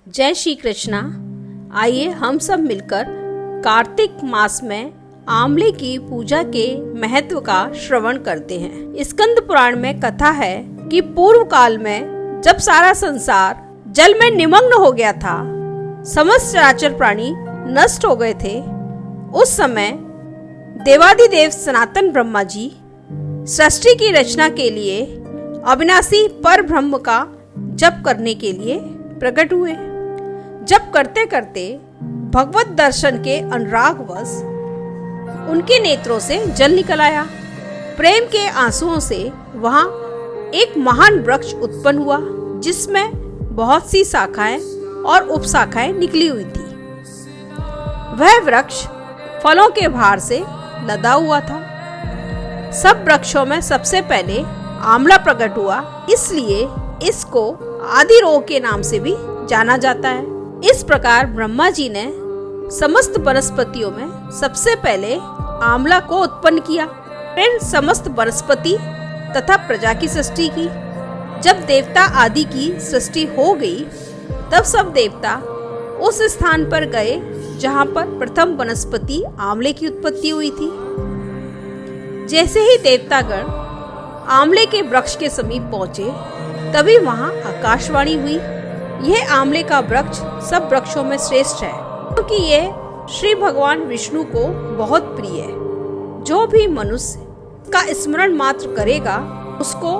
जय श्री कृष्णा। आइए हम सब मिलकर कार्तिक मास में आंवले की पूजा के महत्व का श्रवण करते हैं। स्कंद पुराण में कथा है कि पूर्व काल में जब सारा संसार जल में निमग्न हो गया था, समस्त चराचर प्राणी नष्ट हो गए थे, उस समय देवादिदेव सनातन ब्रह्मा जी सृष्टि की रचना के लिए अविनाशी पर ब्रह्म का जप करने के लिए प्रकट हुए। जप करते करते भगवत दर्शन के अनुरागवश उनके नेत्रों से जल निकल आया। प्रेम के आंसुओं से वहां एक महान वृक्ष उत्पन्न हुआ, जिसमें बहुत सी शाखाएं और उपशाखाएं निकली हुई थी। वह वृक्ष फलों के भार से लदा हुआ था। सब वृक्षों में सबसे पहले आंवला प्रकट हुआ, इसलिए इसको आदि रोग के नाम से भी जाना जाता है। इस प्रकार ब्रह्मा जी ने समस्त वनस्पतियों में सबसे पहले आंवला को उत्पन्न किया, फिर समस्त वनस्पति तथा प्रजा की सृष्टि की। जब देवता आदि की सृष्टि हो गई, तब सब देवता उस स्थान पर गए जहाँ पर प्रथम वनस्पति आंवले की उत्पत्ति हुई थी। जैसे ही देवतागण आंवले के वृक्ष के समीप पहुंचे, तभी वहां आकाशवाणी हुई, यह आंवले का वृक्ष सब वृक्षों में श्रेष्ठ है, क्योंकि यह श्री भगवान विष्णु को बहुत प्रिय है। जो भी मनुष्य का स्मरण मात्र करेगा, उसको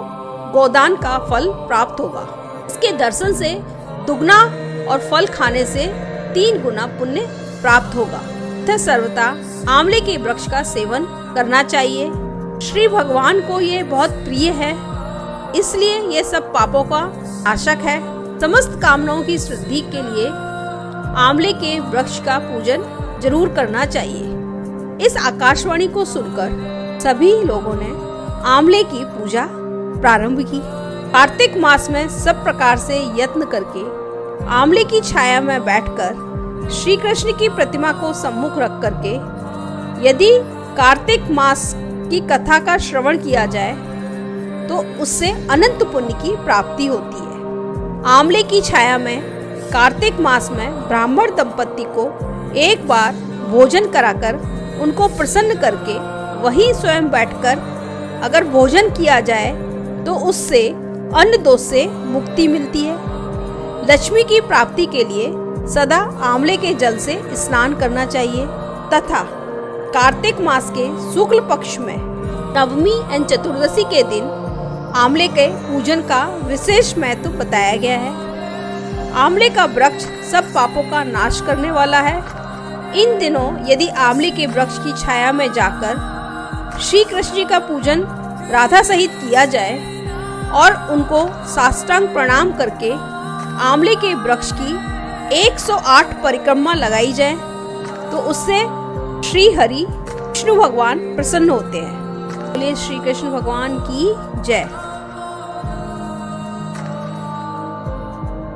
गोदान का फल प्राप्त होगा। इसके दर्शन से दुगना और फल खाने से 3 गुना पुण्य प्राप्त होगा। तथा सर्वथा आंवले के वृक्ष का सेवन करना चाहिए। श्री भगवान को ये बहुत प्रिय है, इसलिए ये सब पापों का नाशक है। समस्त कामनाओं की सिद्धि के लिए आंवले के वृक्ष का पूजन जरूर करना चाहिए। इस आकाशवाणी को सुनकर सभी लोगों ने आंवले की पूजा प्रारंभ की। कार्तिक मास में सब प्रकार से यत्न करके आंवले की छाया में बैठकर श्री कृष्ण की प्रतिमा को सम्मुख रख करके यदि कार्तिक मास की कथा का श्रवण किया जाए, तो उससे अनंत पुण्य की प्राप्ति होती है। आंवले की छाया में कार्तिक मास में ब्राह्मण दंपत्ति को एक बार भोजन कराकर उनको प्रसन्न करके वहीं स्वयं बैठकर अगर भोजन किया जाए, तो उससे अन्न दोष से मुक्ति मिलती है। लक्ष्मी की प्राप्ति के लिए सदा आंवले के जल से स्नान करना चाहिए। तथा कार्तिक मास के शुक्ल पक्ष में नवमी एवं चतुर्दशी के दिन आंवले के पूजन का विशेष महत्व बताया गया है। आंवले का वृक्ष सब पापों का नाश करने वाला है। इन दिनों यदि आंवले के वृक्ष की छाया में जाकर श्री कृष्ण जी का पूजन राधा सहित किया जाए और उनको साष्टांग प्रणाम करके आंवले के वृक्ष की 108 परिक्रमा लगाई जाए, तो उससे श्री हरि विष्णु भगवान प्रसन्न होते हैं। बोलिए श्री कृष्ण भगवान की जय।